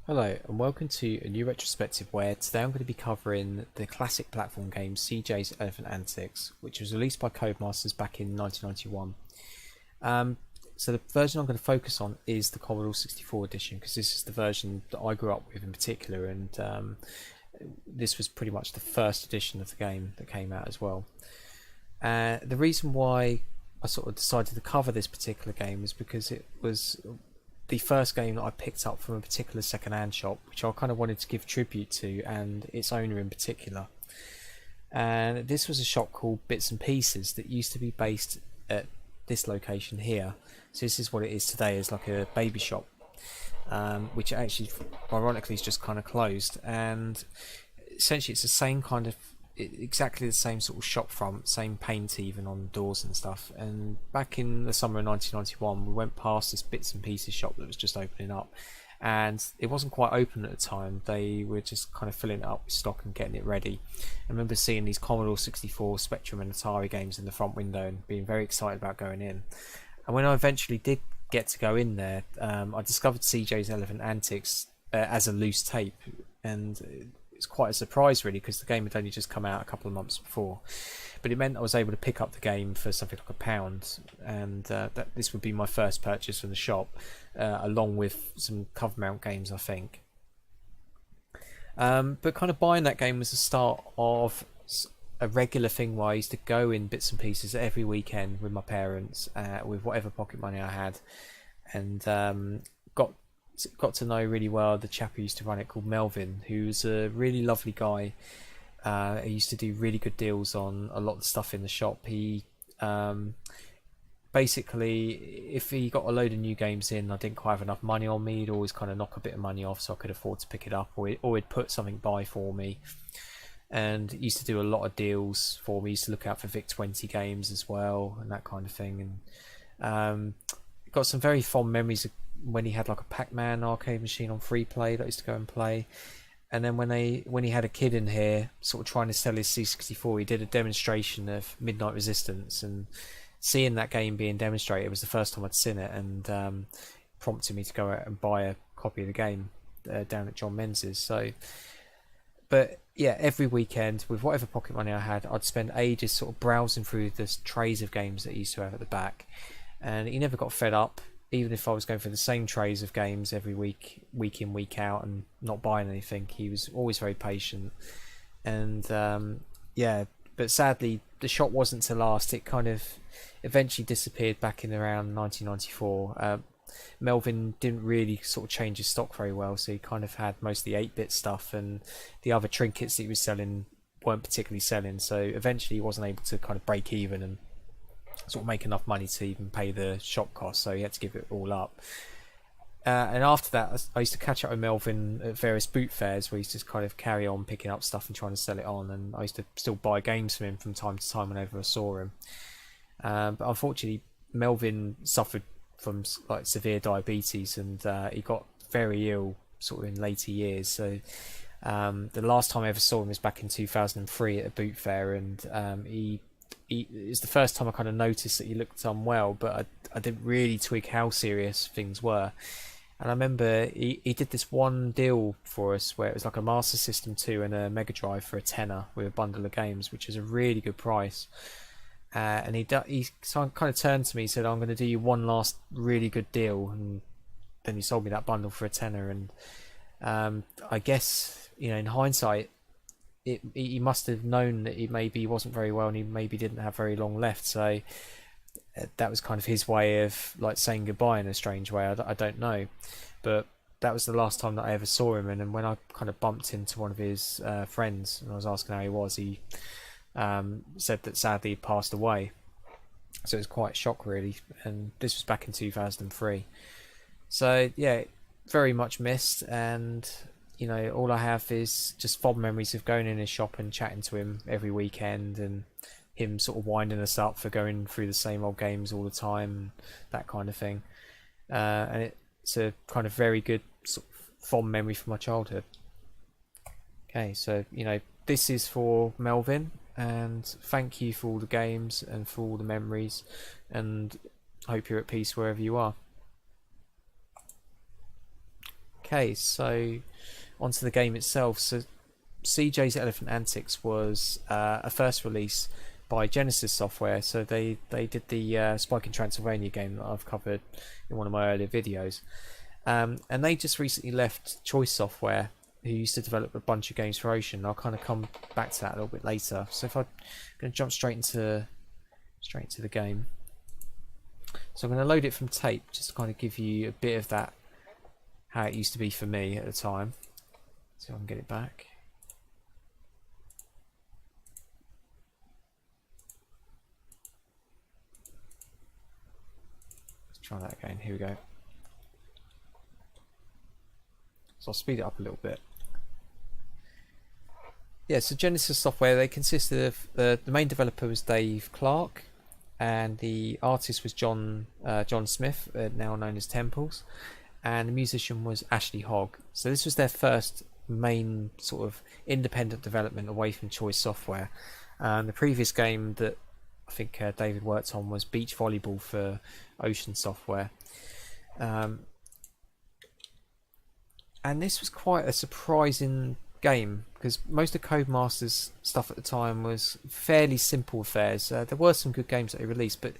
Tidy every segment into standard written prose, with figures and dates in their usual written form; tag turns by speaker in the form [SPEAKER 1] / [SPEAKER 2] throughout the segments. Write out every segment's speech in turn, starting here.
[SPEAKER 1] Hello and welcome to a new retrospective where today I'm going to be covering the classic platform game CJ's Elephant Antics, which was released by Codemasters back in 1991. So the version I'm going to focus on is the Commodore 64 edition because this is the version that I grew up with in particular, and this was pretty much the first edition of the game that came out as well. The reason why I sort of decided to cover this particular game is because it was the first game that I picked up from a particular second-hand shop, which I kind of wanted to give tribute to, and its owner in particular. And this was a shop called Bits and Pieces that used to be based at this location here. So this is what it is today, is like a baby shop, which actually, ironically, is just kind of closed. And essentially, it's the same kind of exactly the same sort of shop front, same paint even on doors and stuff. And back in the summer of 1991 we went past this Bits and Pieces shop that was just opening up, and it wasn't quite open at the time. They were just kind of filling it up with stock and getting it ready. I remember seeing these Commodore 64, Spectrum and Atari games in the front window and being very excited about going in. And when I eventually did get to go in there, I discovered CJ's Elephant Antics as a loose tape, and it's quite a surprise really, because the game had only just come out a couple of months before. But it meant I was able to pick up the game for something like £1, and that this would be my first purchase from the shop, along with some cover mount games, I think. But kind of buying that game was the start of a regular thing where I used to go in Bits and Pieces every weekend with my parents, with whatever pocket money I had, and got to know really well the chap who used to run it, called Melvin, who's a really lovely guy. He used to do really good deals on a lot of stuff in the shop. He basically, if he got a load of new games in, I didn't quite have enough money on me, he'd always kind of knock a bit of money off so I could afford to pick it up, or he'd put something by for me. And he used to do a lot of deals for me. He used to look out for VIC-20 games as well and that kind of thing. And got some very fond memories of when he had like a Pac-Man arcade machine on free play that I used to go and play. And then when he had a kid in here sort of trying to sell his C64, he did a demonstration of Midnight Resistance, and seeing that game being demonstrated was the first time I'd seen it, and prompted me to go out and buy a copy of the game down at John Menz's. So, but yeah, every weekend with whatever pocket money I had, I'd spend ages sort of browsing through the trays of games that he used to have at the back, and he never got fed up. Even if I was going for the same trays of games every week, week in, week out, and not buying anything, he was always very patient. And yeah, but sadly, the shop wasn't to last. It kind of eventually disappeared back in around 1994. Melvin didn't really sort of change his stock very well, so he kind of had most of the 8-bit stuff, and the other trinkets that he was selling weren't particularly selling. So eventually, he wasn't able to kind of break even and sort of make enough money to even pay the shop costs, so he had to give it all up. And after that, I used to catch up with Melvin at various boot fairs where he used to kind of carry on picking up stuff and trying to sell it on, and I used to still buy games from him from time to time whenever I saw him. But unfortunately, Melvin suffered from like severe diabetes, and he got very ill sort of in later years. So the last time I ever saw him was back in 2003 at a boot fair, and it's the first time I kind of noticed that he looked unwell, but I didn't really twig how serious things were. And I remember he did this one deal for us where it was like a Master System 2 and a Mega Drive for £10 with a bundle of games, which was a really good price. And he kind of turned to me and said, "I'm going to do you one last really good deal," and then he sold me that bundle for £10. And I guess, you know, in hindsight, he must have known that he wasn't very well, and he maybe didn't have very long left, so that was kind of his way of like saying goodbye in a strange way. I don't know, but that was the last time that I ever saw him. And then when I kind of bumped into one of his friends and I was asking how he was, he said that sadly he passed away. So it was quite a shock really, and this was back in 2003. So yeah, very much missed, and you know, all I have is just fond memories of going in his shop and chatting to him every weekend, and him sort of winding us up for going through the same old games all the time, that kind of thing. And it's a kind of very good sort of fond memory from my childhood. Okay, so you know, this is for Melvin, and thank you for all the games and for all the memories, and I hope you're at peace wherever you are. Okay. Okay, so onto the game itself. So CJ's Elephant Antics was a first release by Genesis Software. So they did the Spike in Transylvania game that I've covered in one of my earlier videos. And they just recently left Choice Software, who used to develop a bunch of games for Ocean. I'll kind of come back to that a little bit later. So if I'm going to jump straight into the game. So I'm going to load it from tape, just to kind of give you a bit of that, how it used to be for me at the time. See if I can get it back. Let's try that again. Here we go. So I'll speed it up a little bit. Yeah, so Genesis Software, they consisted of the main developer was Dave Clark, and the artist was John Smith, now known as Temples, and the musician was Ashley Hogg. So this was their first main sort of independent development away from Choice Software. The previous game that I think David worked on was Beach Volleyball for Ocean Software. And this was quite a surprising game, because most of Codemaster's stuff at the time was fairly simple affairs. There were some good games that they released, but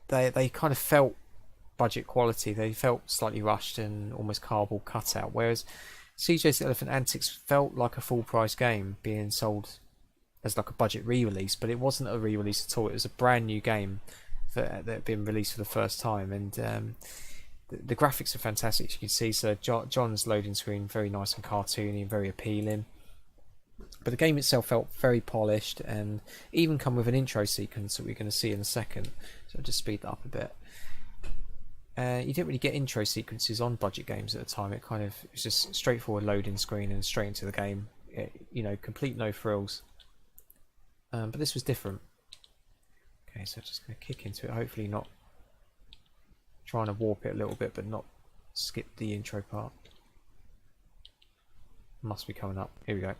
[SPEAKER 1] they kind of felt budget quality. They felt slightly rushed and almost cardboard cutout, whereas CJ's Elephant Antics felt like a full price game being sold as like a budget re-release, but it wasn't a re-release at all. It was a brand new game that had been released for the first time, and the graphics are fantastic, as you can see. So John's loading screen, very nice and cartoony and very appealing. But the game itself felt very polished, and even come with an intro sequence that we're going to see in a second. So I'll just speed that up a bit. You didn't really get intro sequences on budget games at the time. It was just straightforward loading screen and straight into the game. Complete no frills. But this was different. Okay, so just going to kick into it. Hopefully not trying to warp it a little bit, but not skip the intro part. Must be coming up. Here we go.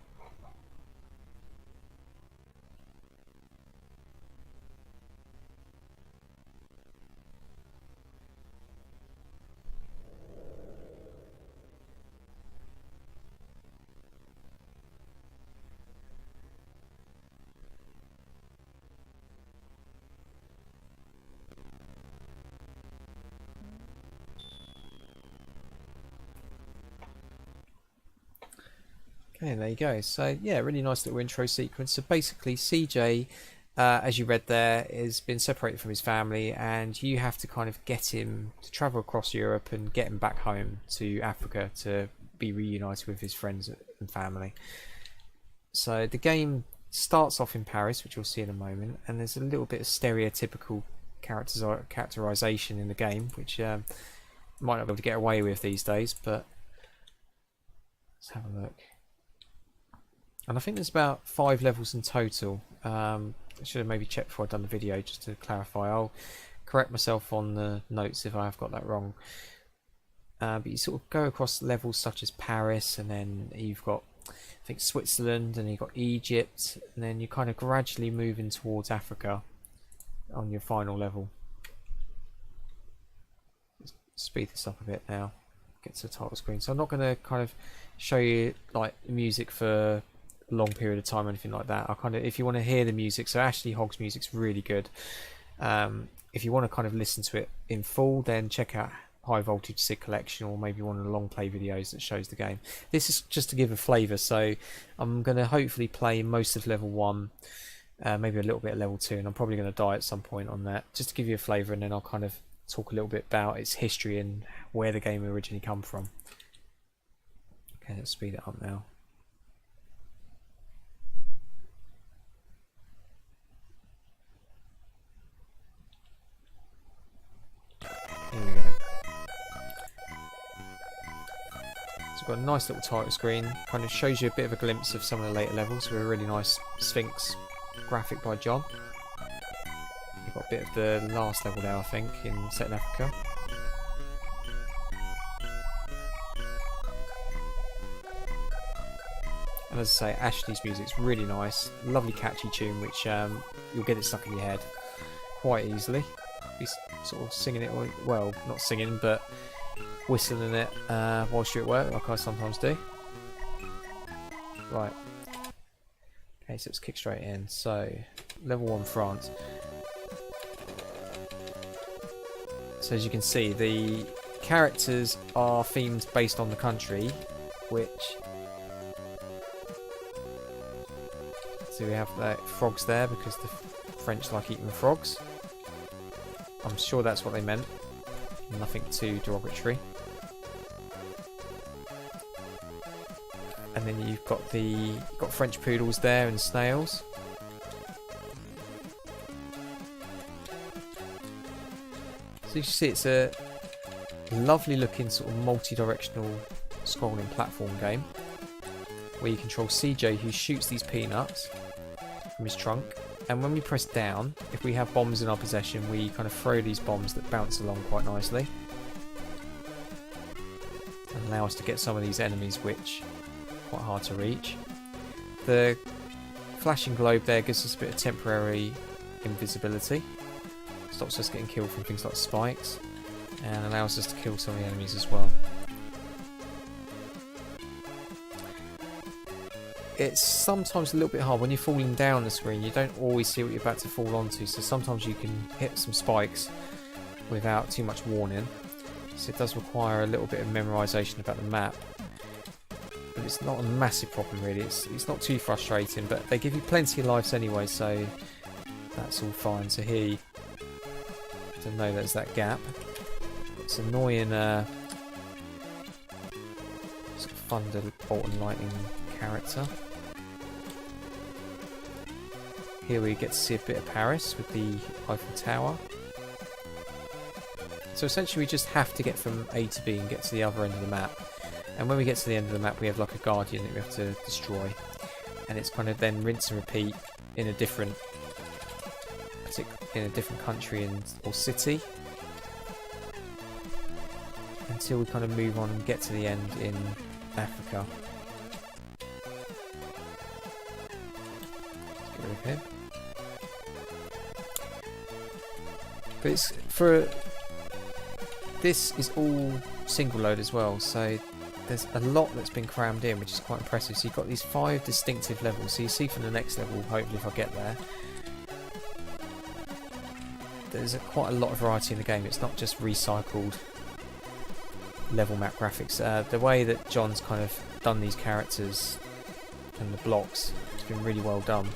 [SPEAKER 1] Okay, there you go. So yeah, really nice little intro sequence. So basically CJ, as you read there, has been separated from his family, and you have to kind of get him to travel across Europe and get him back home to Africa to be reunited with his friends and family. So the game starts off in Paris, which you'll see in a moment, and there's a little bit of stereotypical characterization in the game, which might not be able to get away with these days, but let's have a look. And I think there's about 5 levels in total. I should have maybe checked before I'd done the video, just to clarify. I'll correct myself on the notes if I have got that wrong. But you sort of go across levels such as Paris, and then you've got, I think, Switzerland, and you've got Egypt, and then you're kind of gradually moving towards Africa on your final level. Let's speed this up a bit now. Get to the title screen. So I'm not going to kind of show you like the music for long period of time or anything like that. If you want to hear the music, so Ashley Hogg's music's really good. If you want to kind of listen to it in full, then check out High Voltage SID Collection, or maybe one of the long play videos that shows the game. This is just to give a flavour, so I'm going to hopefully play most of level 1, maybe a little bit of level 2, and I'm probably going to die at some point on that, just to give you a flavour, and then I'll kind of talk a little bit about its history and where the game originally come from. Okay, let's speed it up now. Here we go. So we've got a nice little title screen, kind of shows you a bit of a glimpse of some of the later levels with a really nice Sphinx graphic by John. You've got a bit of the last level there, I think, set in Africa. And as I say, Ashley's music's really nice, lovely catchy tune, which you'll get it stuck in your head quite easily. He's sort of singing it, well, not singing, but whistling it whilst you're at work, like I sometimes do. Right. Okay, so let's kick straight in. So, level 1 France. So as you can see, the characters are themed based on the country, which... So we have the frogs there because the French like eating frogs. I'm sure that's what they meant. Nothing too derogatory. And then you've got French poodles there and snails. So you can see it's a lovely looking sort of multi-directional scrolling platform game where you control CJ, who shoots these peanuts from his trunk, and when we press down, if we have bombs in our possession, we kind of throw these bombs that bounce along quite nicely and allow us to get some of these enemies which are quite hard to reach. The flashing globe there gives us a bit of temporary invisibility, stops us getting killed from things like spikes, and allows us to kill some of the enemies as well. It's sometimes a little bit hard when you're falling down the screen. You don't always see what you're about to fall onto, so sometimes you can hit some spikes without too much warning. So it does require a little bit of memorisation about the map, but it's not a massive problem really. It's not too frustrating, but they give you plenty of lives anyway, so that's all fine. So here, I don't know, there's that gap. It's annoying sort of thunderbolt and lightning character. Here we get to see a bit of Paris with the Eiffel Tower. So essentially we just have to get from A to B and get to the other end of the map. And when we get to the end of the map we have like a guardian that we have to destroy. And it's kind of then rinse and repeat in a different country or city, until we kind of move on and get to the end in Africa. Let's get rid of him. But this is all single load as well, so there's a lot that's been crammed in, which is quite impressive. So you've got these 5 distinctive levels. So you see from the next level, hopefully if I get there, there's quite a lot of variety in the game. It's not just recycled level map graphics. The way that John's kind of done these characters and the blocks, it's been really well done.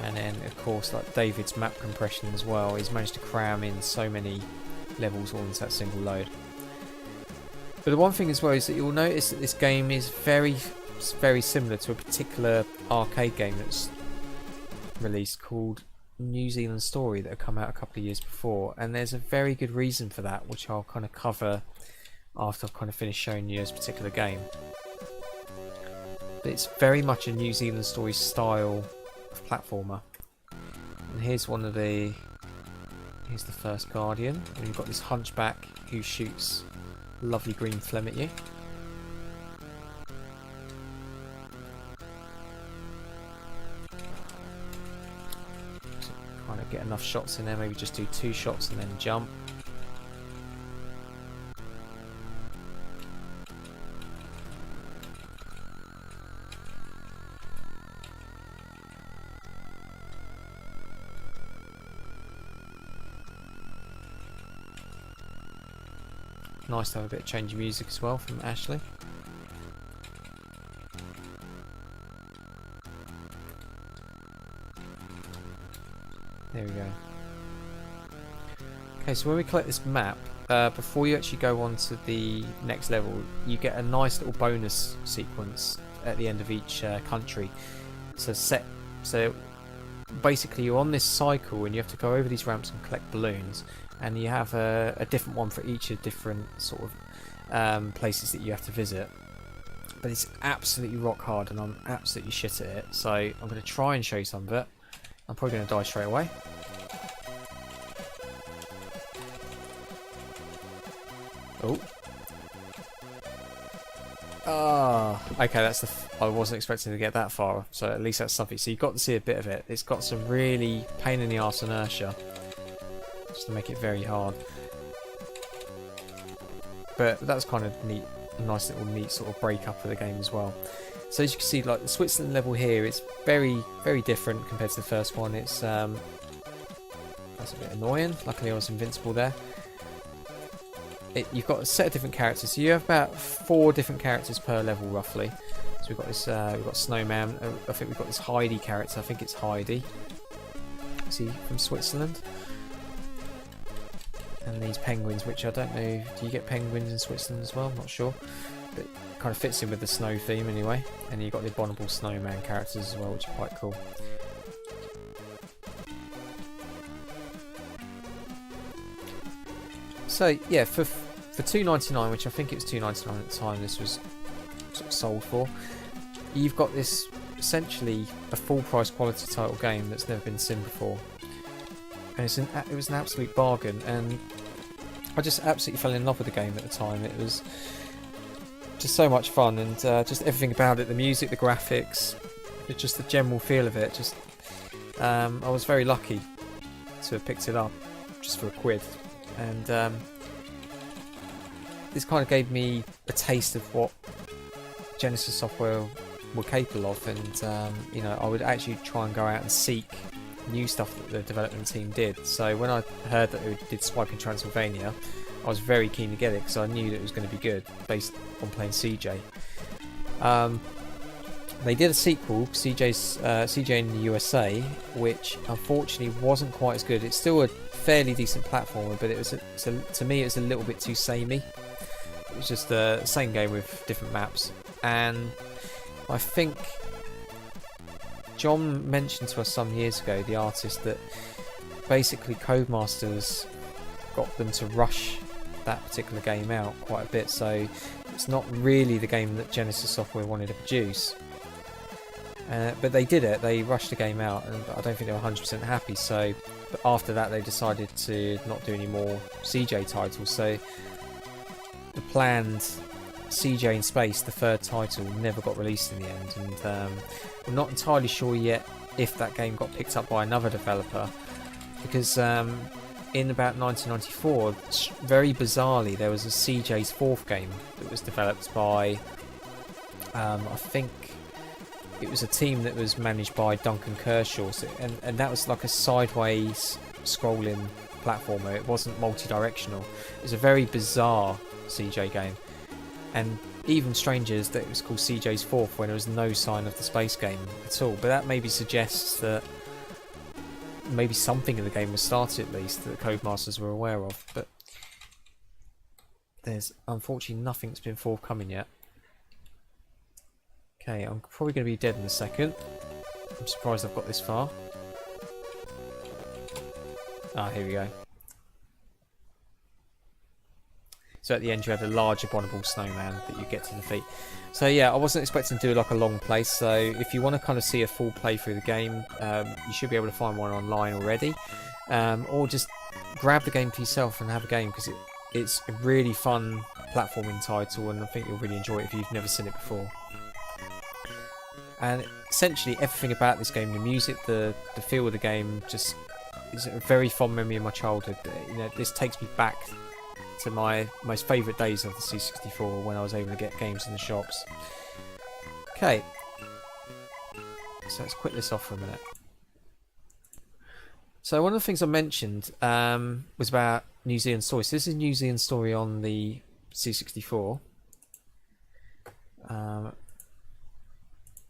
[SPEAKER 1] And then of course like David's map compression as well, he's managed to cram in so many levels all into that single load. But the one thing as well is that you'll notice that this game is very similar to a particular arcade game that's released called New Zealand Story that had come out a couple of years before, and there's a very good reason for that, which I'll kind of cover after I've kind of finished showing you this particular game. But it's very much a New Zealand Story style of platformer. And here's the first guardian, and you've got this hunchback who shoots lovely green phlegm at you. Kind of get enough shots in there, maybe just do 2 shots and then jump. Nice to have a bit of change of music as well from Ashley. There we go. Okay, so when we collect this map, before you actually go on to the next level, you get a nice little bonus sequence at the end of each country. So basically you're on this cycle and you have to go over these ramps and collect balloons, and you have a different one for each of different sort of places that you have to visit. But it's absolutely rock hard and I'm absolutely shit at it, so I'm going to try and show you some of it. I'm probably going to die straight away. Oh. Okay, I wasn't expecting to get that far, so at least that's something. So you've got to see a bit of it. It's got some really pain in the arse inertia. just to make it very hard. But that's kind of neat, a nice little neat sort of break up of the game as well. So as you can see, like the Switzerland level here, it's very, very different compared to the first one. It's that's a bit annoying. Luckily I was invincible there. You've got a set of different characters, so you have about 4 different characters per level roughly. So we've got this, we've got Snowman. I think we've got this Heidi character. I think it's Heidi. See, from Switzerland. And these penguins, which I don't know. Do you get penguins in Switzerland as well? I'm not sure. But it kind of fits in with the snow theme anyway. And you've got the abominable snowman characters as well, which are quite cool. So yeah, for $2.99, which I think it was $2.99 at the time, this was sort of sold for. You've got this essentially a full price quality title game that's never been seen before, and it was an absolute bargain. And I just absolutely fell in love with the game at the time. It was just so much fun, and just everything about it, the music, the graphics, just the general feel of it. Just I was very lucky to have picked it up just for £1. And this kind of gave me a taste of what Genesis Software were capable of, and you know, I would actually try and go out and seek new stuff that the development team did. So when I heard that they did Swiping Transylvania, I was very keen to get it because I knew that it was going to be good based on playing CJ. They did a sequel, CJ in the USA, which unfortunately wasn't quite as good. It's still a fairly decent platformer, but it was to me it was a little bit too samey. It was just the same game with different maps. And I think John mentioned to us some years ago, the artist, that basically Codemasters got them to rush that particular game out quite a bit, so it's not really the game that Genesis Software wanted to produce. But they did it, they rushed the game out, and I don't think they were 100% happy, so but after that they decided to not do any more CJ titles. So the planned CJ in Space, the 3rd title, never got released in the end, and I'm not entirely sure yet if that game got picked up by another developer, because in about 1994, very bizarrely, there was a CJ's 4th game that was developed by I think it was a team that was managed by Duncan Kershaw, and that was like a sideways scrolling platformer. It wasn't multi-directional. It was a very bizarre CJ game, and even stranger is that it was called CJ's 4th when there was no sign of the space game at all. But that maybe suggests that maybe something in the game was started, at least, that Codemasters were aware of. But there's unfortunately nothing that's been forthcoming yet. Okay, I'm probably going to be dead in a second. I'm surprised I've got this far. Ah, here we go. So at the end you have a large abominable snowman that you get to defeat. So yeah, I wasn't expecting to do like a long play, so if you want to kind of see a full playthrough of the game, you should be able to find one online already. Or just grab the game for yourself and have a game, because it's a really fun platforming title, and I think you'll really enjoy it if you've never seen it before. And essentially everything about this game, the music, the feel of the game, just is a very fond memory of my childhood. You know, this takes me back to my most favourite days of the C64 when I was able to get games in the shops. Okay, so let's quit this off for a minute. So one of the things I mentioned was about New Zealand Story. So this is New Zealand Story on the C64.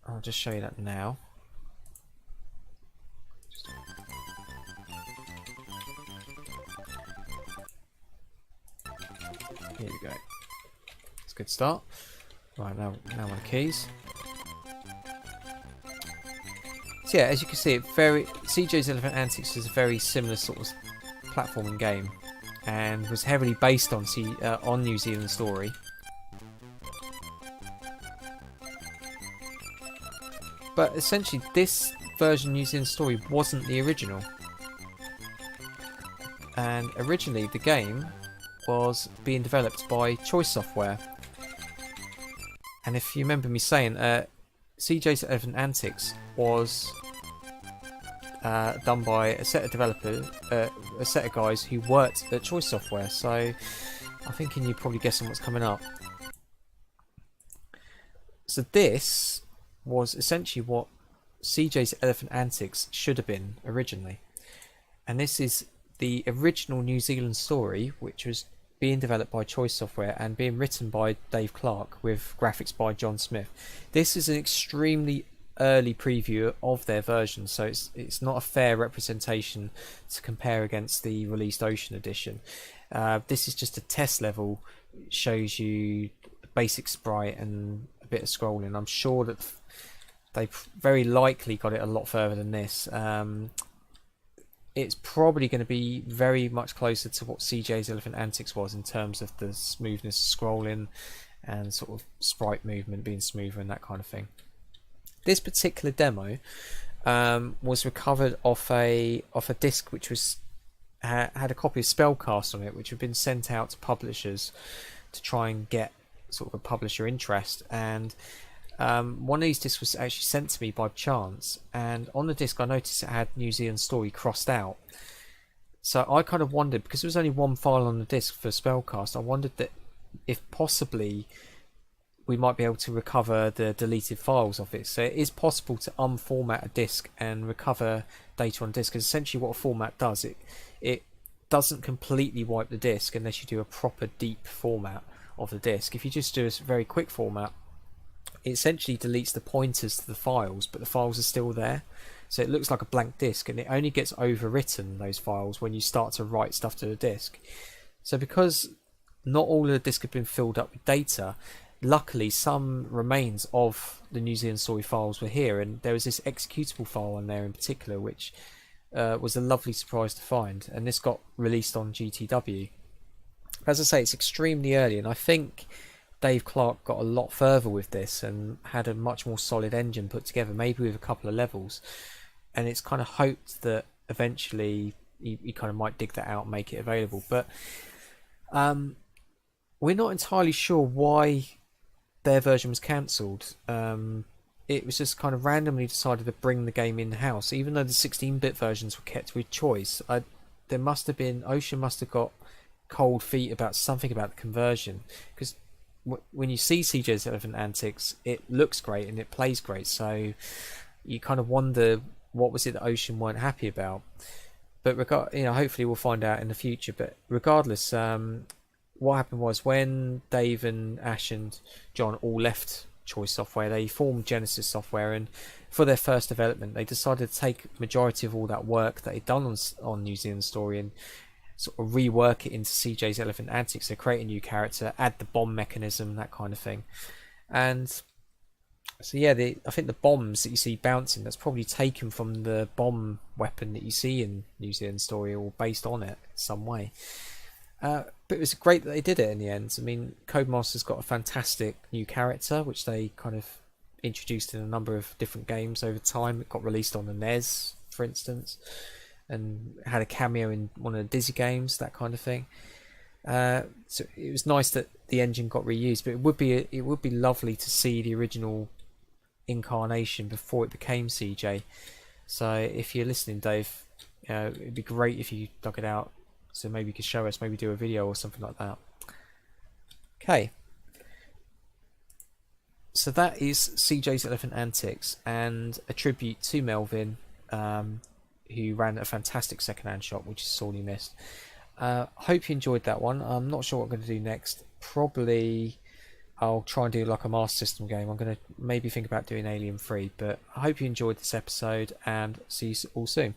[SPEAKER 1] I'll just show you that now. Here we go. It's a good start. Right, now on the keys. So yeah, as you can see, CJ's Elephant Antics is a very similar sort of platforming game, and was heavily based on New Zealand Story. But essentially, this version of New Zealand Story wasn't the original. And originally, the game was being developed by Choice Software. And if you remember me saying, CJ's Elephant Antics was done by a set of developers, a set of guys who worked at Choice Software. So I'm thinking you're probably guessing what's coming up. So this was essentially what CJ's Elephant Antics should have been originally. And this is the original New Zealand story, which was being developed by Choice Software and being written by Dave Clark with graphics by John Smith. This is an extremely early preview of their version, so it's not a fair representation to compare against the released Ocean edition. This is just a test level. It shows you the basic sprite and a bit of scrolling. I'm sure that they very likely got it a lot further than this. It's probably going to be very much closer to what CJ's Elephant Antics was in terms of the smoothness of scrolling and sort of sprite movement being smoother and that kind of thing. This particular demo was recovered off a disc which was had a copy of Spellcast on it, which had been sent out to publishers to try and get sort of a publisher interest. And one of these discs was actually sent to me by chance, and on the disc I noticed it had New Zealand story crossed out. So I kind of wondered, because there was only one file on the disc for Spellcast, I wondered that if possibly we might be able to recover the deleted files of it. So it is possible to unformat a disk and recover data on disk, because essentially what a format does, it doesn't completely wipe the disk unless you do a proper deep format of the disk. If you just do a very quick format, it essentially deletes the pointers to the files, but the files are still there. So it looks like a blank disk, and it only gets overwritten, those files, when you start to write stuff to the disk. So because not all of the disk had been filled up with data, luckily some remains of the New Zealand story files were here, and there was this executable file on there in particular, which was a lovely surprise to find, and this got released on GTW. As I say, it's extremely early, and I think Dave Clark got a lot further with this and had a much more solid engine put together, maybe with a couple of levels, and it's kind of hoped that eventually he kind of might dig that out and make it available. But we're not entirely sure why their version was cancelled. It was just kind of randomly decided to bring the game in-house, even though the 16-bit versions were kept with Choice. There must have been, Ocean must have got cold feet about something about the conversion, because when you see CJ's Elephant Antics, it looks great and it plays great, so you kind of wonder what was it that Ocean weren't happy about. But hopefully we'll find out in the future. But regardless, what happened was, when Dave and Ash and John all left Choice Software, they formed Genesis Software, and for their first development they decided to take majority of all that work that they'd done on New Zealand story and sort of rework it into CJ's Elephant Antics. So create a new character, add the bomb mechanism, that kind of thing. And so yeah, I think the bombs that you see bouncing, that's probably taken from the bomb weapon that you see in New Zealand story, or based on it in some way. But it was great that they did it in the end. I mean, Codemaster's got a fantastic new character, which they kind of introduced in a number of different games over time. It got released on the NES, for instance, and had a cameo in one of the Dizzy games, that kind of thing. So it was nice that the engine got reused, but it would be lovely to see the original incarnation before it became CJ. So if you're listening, Dave, it'd be great if you dug it out, so maybe you could show us, maybe do a video or something like that. Okay, so that is CJ's Elephant Antics, and a tribute to Melvin, who ran a fantastic second-hand shop, which is sorely missed. Hope you enjoyed that one. I'm not sure what I'm going to do next. Probably I'll try and do like a Master System game. I'm going to maybe think about doing Alien 3, but I hope you enjoyed this episode, and see you all soon.